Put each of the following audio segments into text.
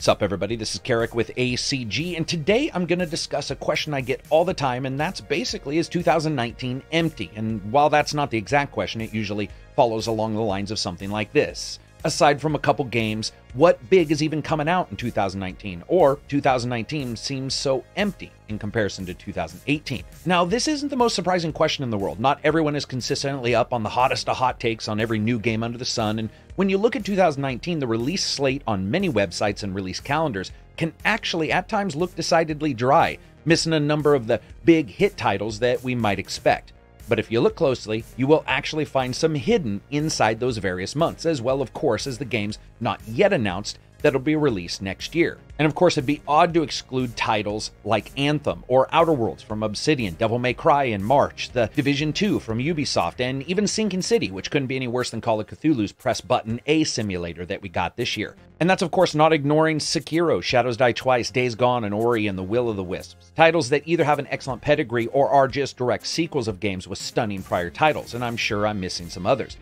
What's up, everybody? This is Karak with ACG, and today I'm going to discuss a question I get all the time, and that's basically, is 2019 empty? And while that's not the exact question, it usually follows along the lines of something like this. Aside from a couple games, what big is even coming out in 2019? Or 2019 seems so empty in comparison to 2018. Now, this isn't the most surprising question in the world. Not everyone is consistently up on the hottest of hot takes on every new game under the sun, and when you look at 2019, the release slate on many websites and release calendars can actually at times look decidedly dry, missing a number of the big hit titles that we might expect. But if you look closely, you will actually find some hidden inside those various months, as well, of course, as the games not yet announced that'll be released next year. And of course, it'd be odd to exclude titles like Antham or Outer Worlds from Obsidian, Devil May Cry in March, The Division 2 from Ubisoft, and even Sinking City, which couldn't be any worse than Call of Cthulhu's press button A simulator that we got this year. And that's of course not ignoring Sekiro, Shadows Die Twice, Days Gone, and Ori and the Will of the Wisps. Titles that either have an excellent pedigree or are just direct sequels of games with stunning prior titles, and I'm sure I'm missing some others.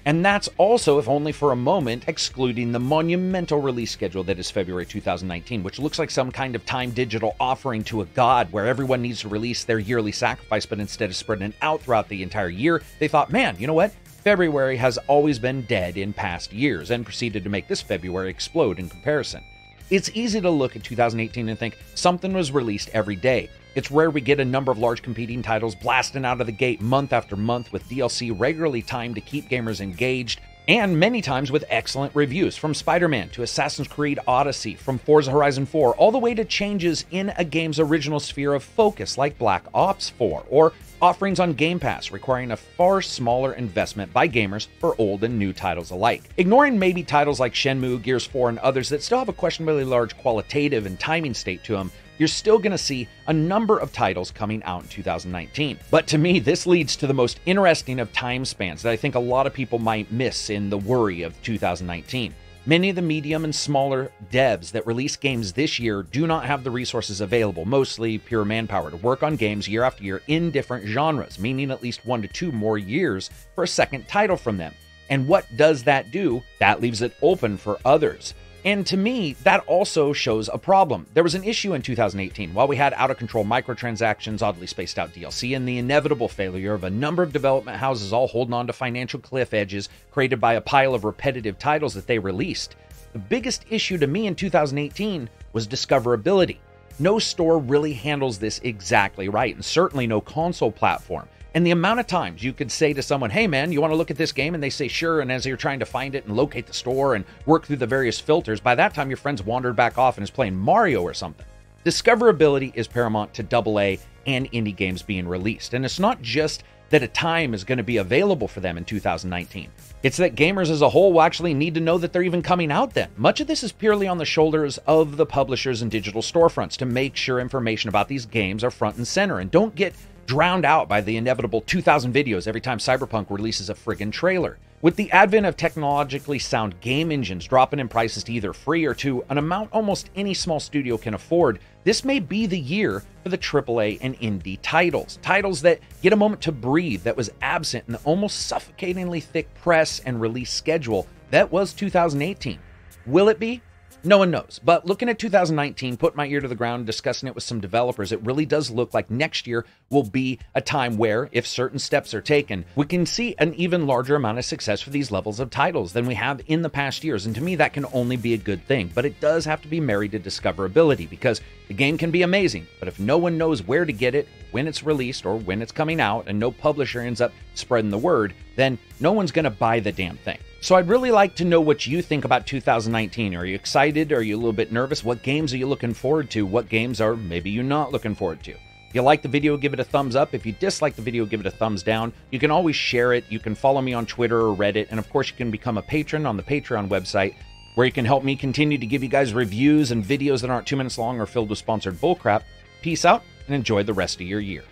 And that's also, if only for a moment, excluding the monumental release schedule that is February 2019, which looks like some kind of time digital offering to a god where everyone needs to release their yearly sacrifice, but instead of spreading it out throughout the entire year, they thought, man, you know what? February has always been dead in past years, and proceeded to make this February explode in comparison. It's easy to look at 2018 and think something was released every day. It's rare we get a number of large competing titles blasting out of the gate month after month with DLC regularly timed to keep gamers engaged, and many times with excellent reviews, from Spider-Man to Assassin's Creed Odyssey, from Forza Horizon 4, all the way to changes in a game's original sphere of focus like Black Ops 4, or offerings on Game Pass requiring a far smaller investment by gamers for old and new titles alike. Ignoring maybe titles like Shenmue, Gears 4, and others that still have a questionably large qualitative and timing state to them, you're still going to see a number of titles coming out in 2019. But to me, this leads to the most interesting of time spans that I think a lot of people might miss in the worry of 2019. Many of the medium and smaller devs that release games this year do not have the resources available, mostly pure manpower, to work on games year after year in different genres, meaning at least 1 to 2 more years for a second title from them. And what does that do? That leaves it open for others. And to me, that also shows a problem. There was an issue in 2018. While we had out-of-control microtransactions, oddly spaced-out DLC, and the inevitable failure of a number of development houses all holding on to financial cliff edges created by a pile of repetitive titles that they released, the biggest issue to me in 2018 was discoverability. No store really handles this exactly right, and certainly no console platform. And the amount of times you could say to someone, hey man, you want to look at this game? And they say, sure. And as you're trying to find it and locate the store and work through the various filters, by that time your friend's wandered back off and is playing Mario or something. Discoverability is paramount to AA and indie games being released. And it's not just that a time is going to be available for them in 2019. It's that gamers as a whole will actually need to know that they're even coming out then. Much of this is purely on the shoulders of the publishers and digital storefronts to make sure information about these games are front and center and don't get drowned out by the inevitable 2,000 videos every time Cyberpunk releases a friggin' trailer. With the advent of technologically sound game engines dropping in prices to either free or to an amount almost any small studio can afford, this may be the year for the AAA and indie titles. Titles that get a moment to breathe that was absent in the almost suffocatingly thick press and release schedule that was 2018. Will it be? No one knows, but looking at 2019, putting my ear to the ground, discussing it with some developers, it really does look like next year will be a time where, if certain steps are taken, we can see an even larger amount of success for these levels of titles than we have in the past years. And to me, that can only be a good thing, but it does have to be married to discoverability, because the game can be amazing, but if no one knows where to get it, when it's released, or when it's coming out, and no publisher ends up spreading the word, then no one's going to buy the damn thing. So I'd really like to know what you think about 2019. Are you excited? Are you a little bit nervous? What games are you looking forward to? What games are maybe you not looking forward to? If you like the video, give it a thumbs up. If you dislike the video, give it a thumbs down. You can always share it. You can follow me on Twitter or Reddit. And of course, you can become a patron on the Patreon website, where you can help me continue to give you guys reviews and videos that aren't 2 minutes long or filled with sponsored bullcrap. Peace out and enjoy the rest of your year.